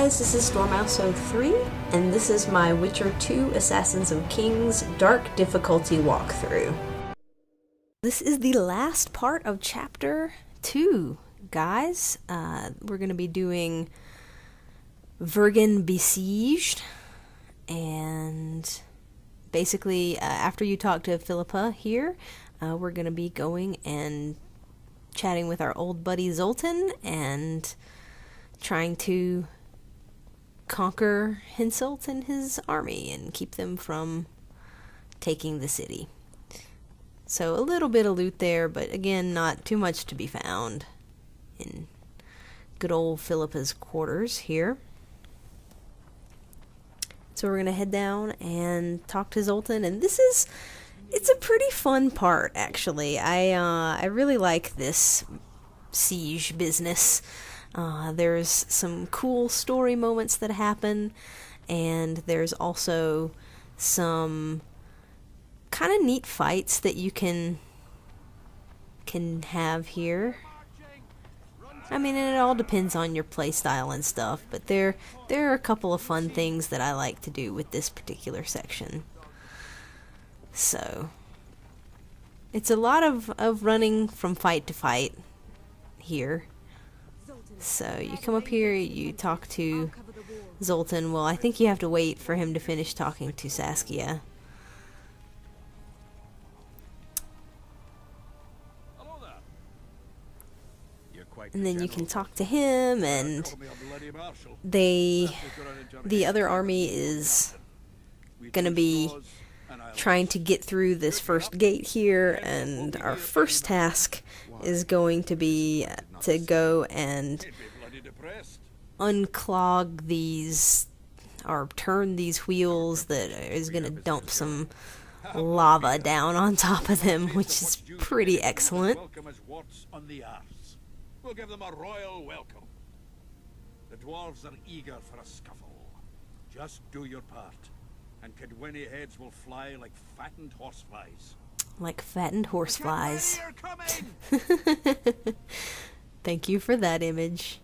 guys, this is Stormouse03, and this is my Witcher 2 Assassins of Kings Dark Difficulty walkthrough. This is the last part of Chapter 2, guys. We're going to be doing Vergen Besieged, and basically, after you talk to Philippa here, we're going to be going and chatting with our old buddy Zoltan, and trying to conquer Henselt and his army and keep them from taking the city. So a little bit of loot there, but again, not too much to be found in good old Philippa's quarters here. So we're gonna head down and talk to Zoltan, and it's a pretty fun part, actually. I really like this siege business. There's some cool story moments that happen, and there's also some kind of neat fights that you can have here. I mean, and it all depends on your playstyle and stuff, but there are a couple of fun things that I like to do with this particular section. So it's a lot of running from fight to fight here. So you come up here, you talk to Zoltan. Well, I think you have to wait for him to finish talking to Saskia. And then you can talk to him, and the other army is going to be trying to get through this first gate here, and our first task is going to be to go and unclog these, or turn these wheels that is going to dump some lava down on top of them, which is pretty excellent. We'll give them a royal welcome. The dwarves are eager for a scuffle. Just do your part, and Kedwini heads will fly like fattened horseflies. Like fattened horseflies. Thank you for that image.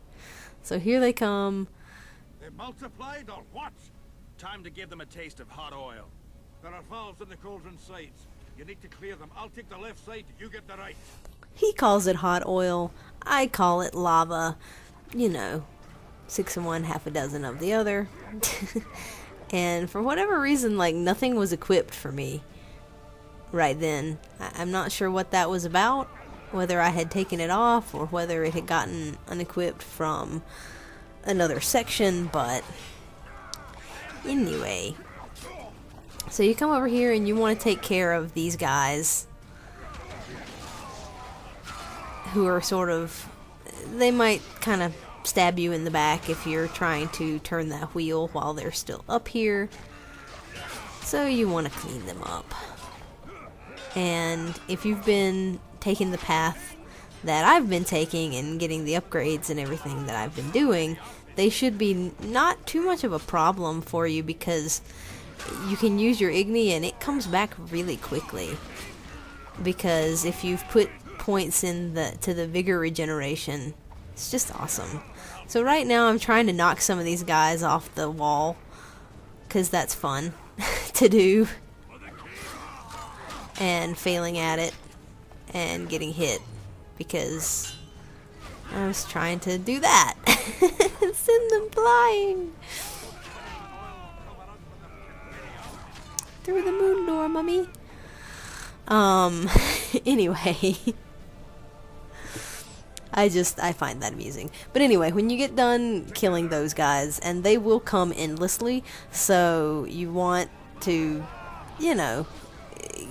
So here they come. They multiplied or what? Time to give them a taste of hot oil. There are valves in the cauldron sides. You need to clear them. I'll take the left side, you get the right. He calls it hot oil. I call it lava. You know, 6 of one, half a dozen of the other. And for whatever reason, like, nothing was equipped for me right then. I'm not sure what that was about, whether I had taken it off or whether it had gotten unequipped from another section, but anyway. So you come over here and you want to take care of these guys who are sort of, they might kind of stab you in the back if you're trying to turn that wheel while they're still up here. So you want to clean them up. And if you've been taking the path that I've been taking and getting the upgrades and everything that I've been doing, they should be not too much of a problem for you, because you can use your Igni and it comes back really quickly. Because if you've put points in to the vigor regeneration, it's just awesome. So right now I'm trying to knock some of these guys off the wall, because that's fun to do, and failing at it and getting hit, because I was trying to do that. Send them flying through the moon door, mummy. Anyway, I find that amusing. But anyway, when you get done killing those guys, and they will come endlessly, so you want to, you know,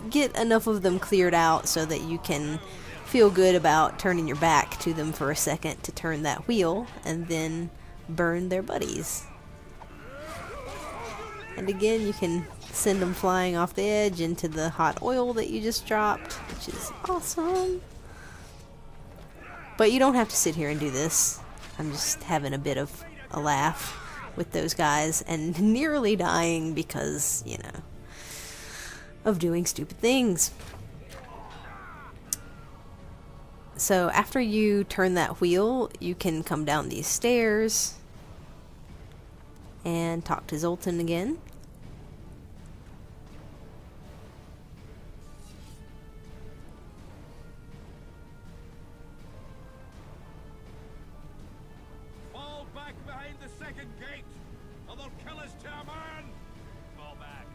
get enough of them cleared out so that you can feel good about turning your back to them for a second to turn that wheel, and then burn their buddies. And again, you can send them flying off the edge into the hot oil that you just dropped, which is awesome. But you don't have to sit here and do this. I'm just having a bit of a laugh with those guys and nearly dying because, you know, of doing stupid things. So after you turn that wheel, you can come down these stairs and talk to Zoltan again. Fall back behind the second gate, or they'll kill us to a man! Fall back.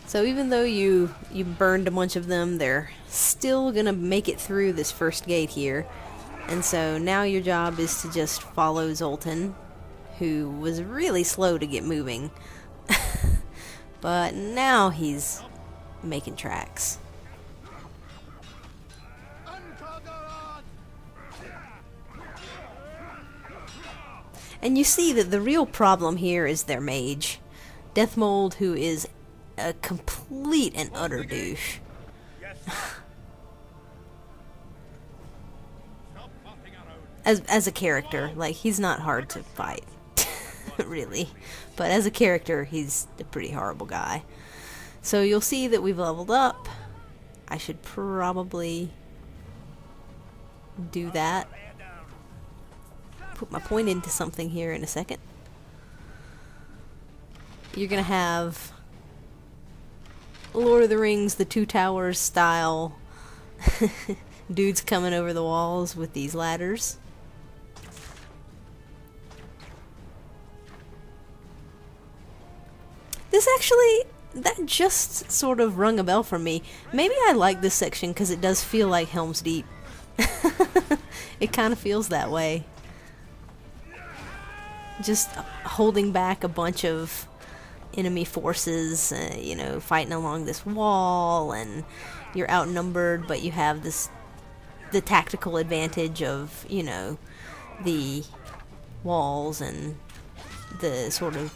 So even though you burned a bunch of them, they're still gonna make it through this first gate here. And so now your job is to just follow Zoltan, who was really slow to get moving. But now he's making tracks. And you see that the real problem here is their mage, Deathmold, who is a complete and utter douche. As a character, like, he's not hard to fight, really. But as a character, he's a pretty horrible guy. So you'll see that we've leveled up. I should probably do that. Put my point into something here in a second. You're gonna have Lord of the Rings, the Two Towers style dudes coming over the walls with these ladders. This actually, that just sort of rung a bell for me. Maybe I like this section because it does feel like Helm's Deep. It kind of feels that way. Just holding back a bunch of enemy forces, you know, fighting along this wall, and you're outnumbered, but you have the tactical advantage of, you know, the walls and the sort of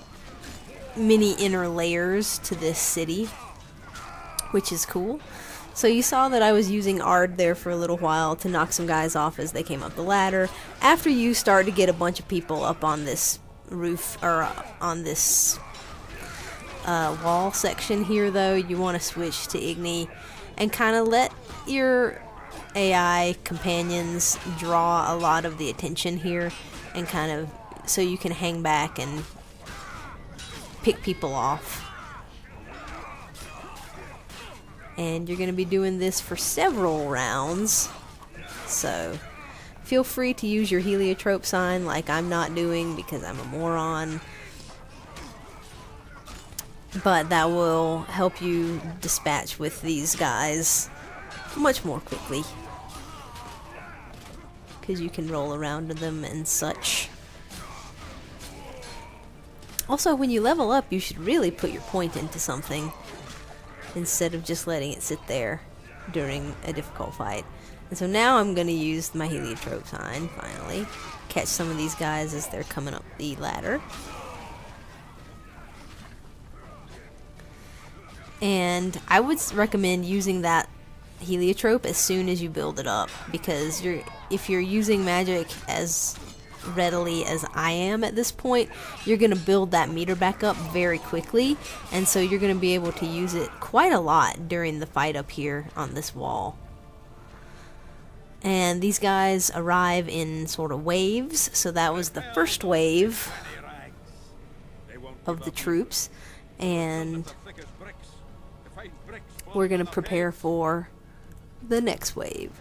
many inner layers to this city, which is cool. So you saw that I was using Ard there for a little while to knock some guys off as they came up the ladder. After you start to get a bunch of people up on this roof, or on this wall section here, though, you want to switch to Igni and kind of let your AI companions draw a lot of the attention here, and kind of so you can hang back and pick people off. And you're going to be doing this for several rounds, so feel free to use your heliotrope sign like I'm not doing because I'm a moron. But that will help you dispatch with these guys much more quickly, because you can roll around to them and such. Also, when you level up, you should really put your point into something instead of just letting it sit there during a difficult fight. And so now I'm going to use my heliotrope sign, finally. Catch some of these guys as they're coming up the ladder. And I would recommend using that heliotrope as soon as you build it up, because if you're using magic as readily as I am at this point, you're going to build that meter back up very quickly, and so you're going to be able to use it quite a lot during the fight up here on this wall. And these guys arrive in sort of waves, so that was the first wave of the troops, and we're going to prepare for the next wave.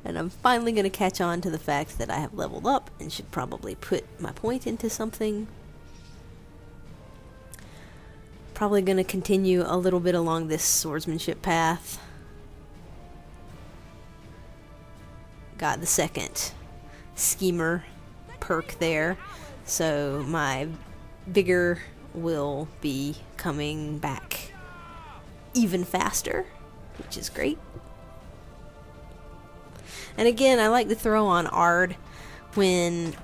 And I'm finally going to catch on to the fact that I have leveled up and should probably put my point into something. Probably going to continue a little bit along this swordsmanship path. Got the second schemer perk there, so my vigor will be coming back even faster, which is great. And again, I like to throw on Ard when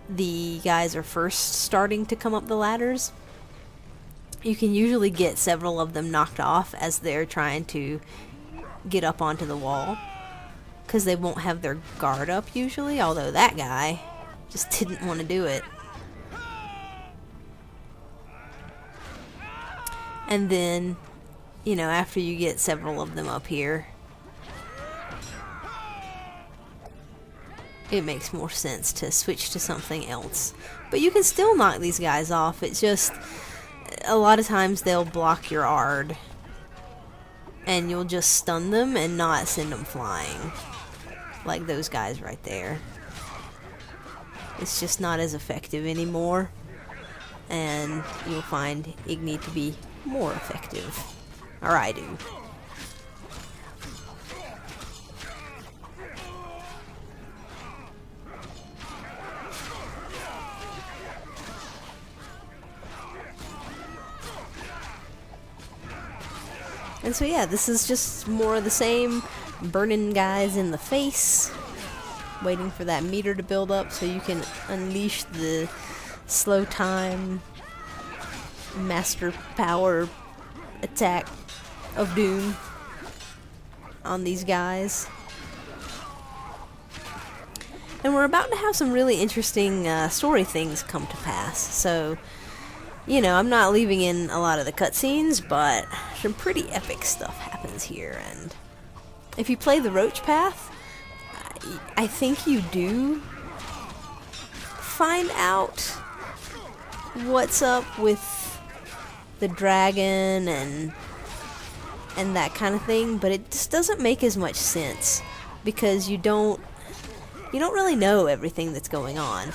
the guys are first starting to come up the ladders. You can usually get several of them knocked off as they're trying to get up onto the wall, because they won't have their guard up usually, although that guy just didn't want to do it. And then, you know, after you get several of them up here, it makes more sense to switch to something else. But you can still knock these guys off. It's just, a lot of times they'll block your Ard, and you'll just stun them and not send them flying. Like those guys right there. It's just not as effective anymore. And you'll find Igni to be more effective. Or I do. And so yeah, this is just more of the same, burning guys in the face, waiting for that meter to build up so you can unleash the slow time, master power attack of doom on these guys. And we're about to have some really interesting story things come to pass, so you know, I'm not leaving in a lot of the cutscenes, but some pretty epic stuff happens here. And if you play the Roach Path, I think you do find out what's up with the dragon and that kind of thing, but it just doesn't make as much sense because you don't really know everything that's going on.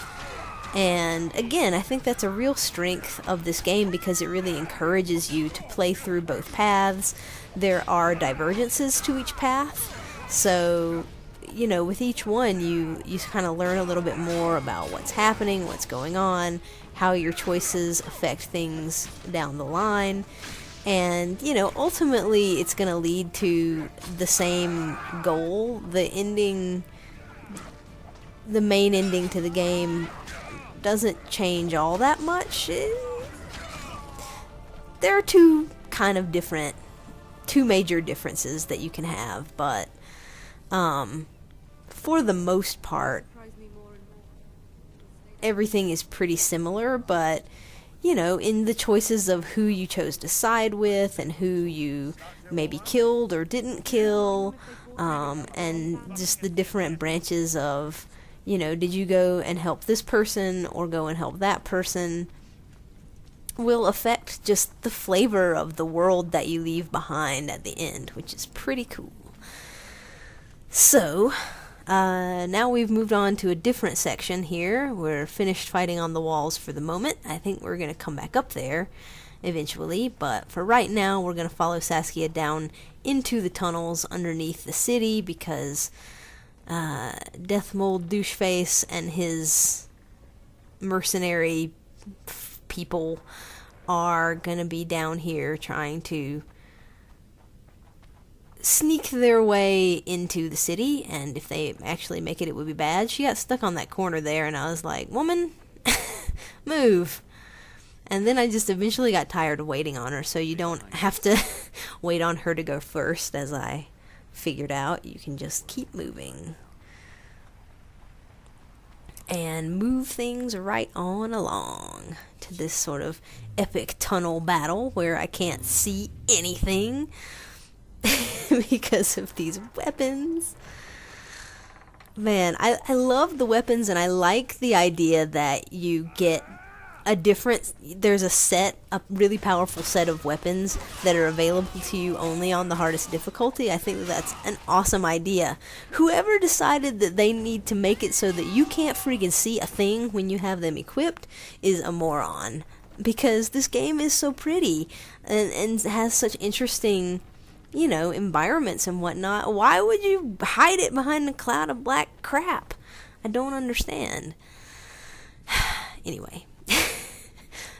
And again, I think that's a real strength of this game because it really encourages you to play through both paths. There are divergences to each path, so you know, with each one you kind of learn a little bit more about what's happening, what's going on, how your choices affect things down the line. And you know, ultimately it's going to lead to the same goal. The main ending to the game doesn't change all that much. There are two major differences that you can have, but for the most part everything is pretty similar. But you know, in the choices of who you chose to side with and who you maybe killed or didn't kill, and just the different branches of, you know, did you go and help this person or go and help that person, will affect just the flavor of the world that you leave behind at the end, which is pretty cool. So, now we've moved on to a different section here. We're finished fighting on the walls for the moment. I think we're going to come back up there eventually, but for right now we're going to follow Saskia down into the tunnels underneath the city because Death Mold Doucheface and his mercenary people are gonna be down here trying to sneak their way into the city, and if they actually make it, it would be bad. She got stuck on that corner there, and I was like, woman, move. And then I just eventually got tired of waiting on her, so you don't have to wait on her to go first, as I figured out. You can just keep moving and move things right on along to this sort of epic tunnel battle where I can't see anything because of these weapons. Man, I love the weapons, and I like the idea that you get there's a really powerful set of weapons that are available to you only on the hardest difficulty. I think that's an awesome idea. Whoever decided that they need to make it so that you can't freaking see a thing when you have them equipped is a moron. Because this game is so pretty and has such interesting, you know, environments and whatnot. Why would you hide it behind a cloud of black crap? I don't understand. Anyway.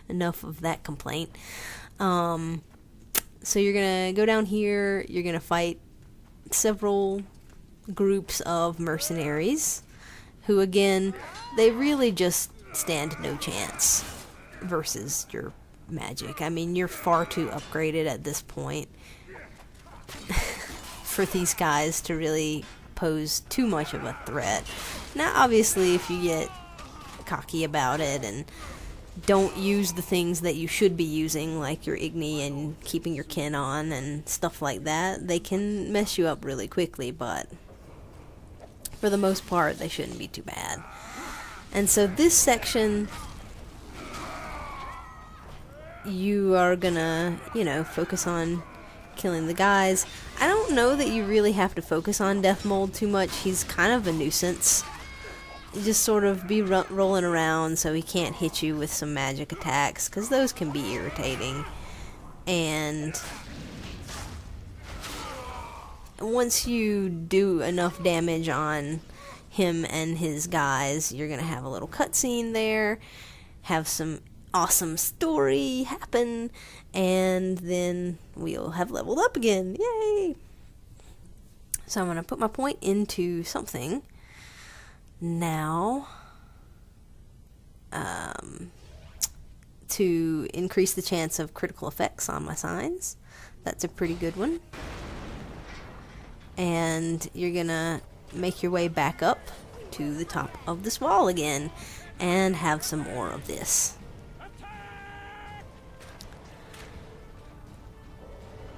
Enough of that complaint. So you're gonna go down here, you're gonna fight several groups of mercenaries who, again, they really just stand no chance versus your magic. I mean, you're far too upgraded at this point for these guys to really pose too much of a threat. Now, obviously, if you get cocky about it and don't use the things that you should be using, like your Igni and keeping your kin on and stuff like that, they can mess you up really quickly. But for the most part, they shouldn't be too bad. And so this section, you are gonna, focus on killing the guys. I don't know that you really have to focus on Death Mold too much. He's kind of a nuisance. You just sort of be rolling around so he can't hit you with some magic attacks, because those can be irritating. And once you do enough damage on him and his guys, you're gonna have a little cutscene there, have some awesome story happen, and then we'll have leveled up again. Yay! So I'm gonna put my point into something now to increase the chance of critical effects on my signs. That's a pretty good one. And you're gonna make your way back up to the top of this wall again and have some more of this.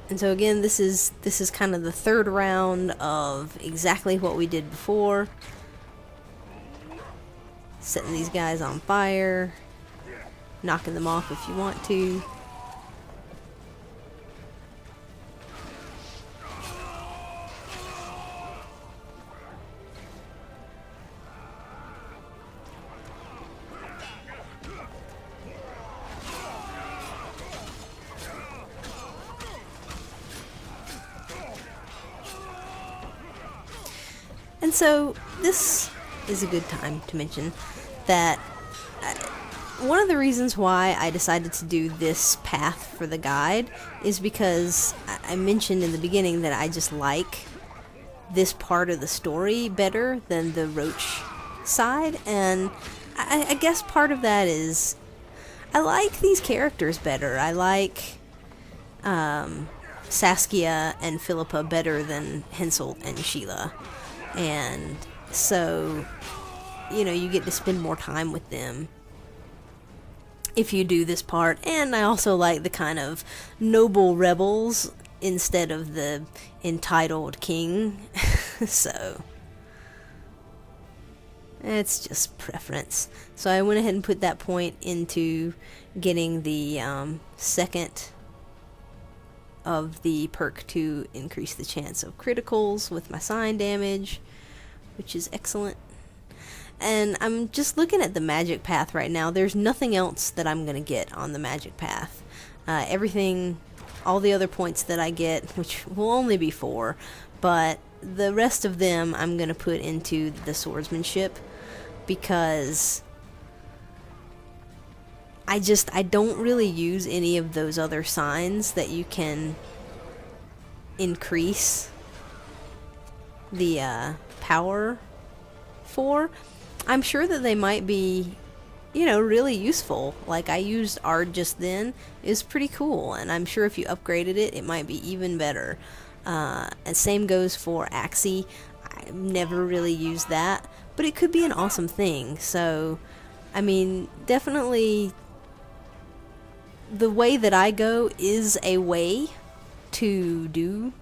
And so again, this is kind of the third round of exactly what we did before. Setting these guys on fire, knocking them off if you want to. And so this is a good time to mention that one of the reasons why I decided to do this path for the guide is because I mentioned in the beginning that I just like this part of the story better than the Roach side, and I guess part of that is I like these characters better. I like Saskia and Philippa better than Hansel and Sheila. And so, you get to spend more time with them if you do this part. And I also like the kind of noble rebels instead of the entitled king. So, it's just preference. So I went ahead and put that point into getting the second of the perk to increase the chance of criticals with my sign damage, which is excellent. And I'm just looking at the magic path right now. There's nothing else that I'm going to get on the magic path. Everything, all the other points that I get, which will only be 4, but the rest of them I'm going to put into the swordsmanship, because I don't really use any of those other signs that you can increase the power for. I'm sure that they might be, really useful. Like I used Ard just then. It's pretty cool, and I'm sure if you upgraded it, it might be even better. And same goes for Axie. I've never really used that, but it could be an awesome thing. So, I mean, definitely the way that I go is a way to do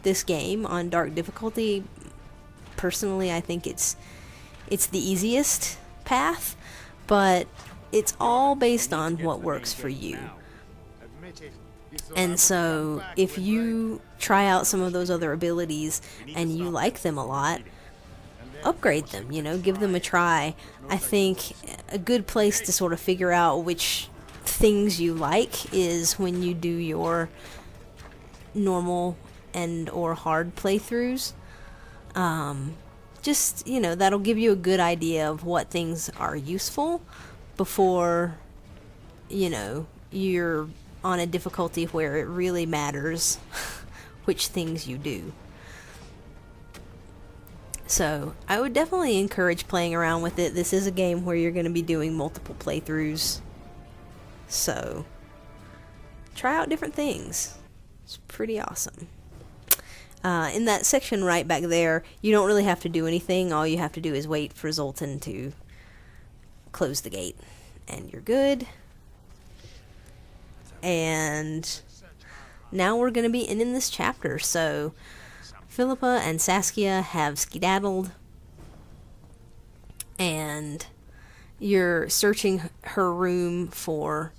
this game on dark difficulty. Personally, I think it's the easiest path, but it's all based on what works for you. And so if you try out some of those other abilities and you like them a lot, upgrade them, give them a try. I think a good place to sort of figure out which things you like is when you do your normal and or hard playthroughs. Just, that'll give you a good idea of what things are useful before, you're on a difficulty where it really matters which things you do. So, I would definitely encourage playing around with it. This is a game where you're going to be doing multiple playthroughs. So, try out different things. It's pretty awesome. In that section right back there, you don't really have to do anything. All you have to do is wait for Zoltan to close the gate, and you're good. And now we're going to be ending this chapter. So Philippa and Saskia have skedaddled and you're searching her room for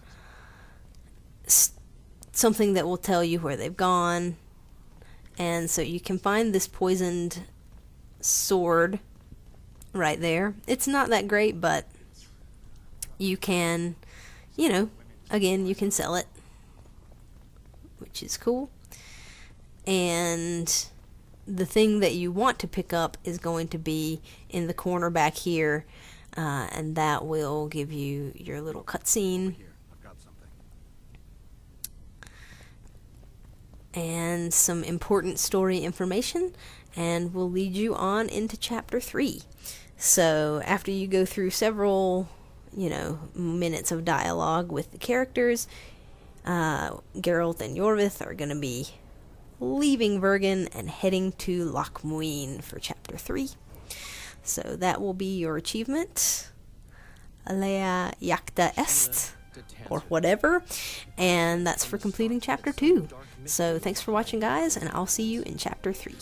something that will tell you where they've gone. And so you can find this poisoned sword right there. It's not that great, but you can, you know, again, you can sell it, which is cool. And the thing that you want to pick up is going to be in the corner back here, and that will give you your little cutscene and some important story information, and will lead you on into chapter 3. So after you go through several, you know, minutes of dialogue with the characters, Geralt and Iorveth are going to be leaving Vergen and heading to Loch Muin for chapter 3. So that will be your achievement. Alea Jacta Est, or whatever. And that's for completing chapter 2. So thanks for watching, guys, and I'll see you in chapter 3.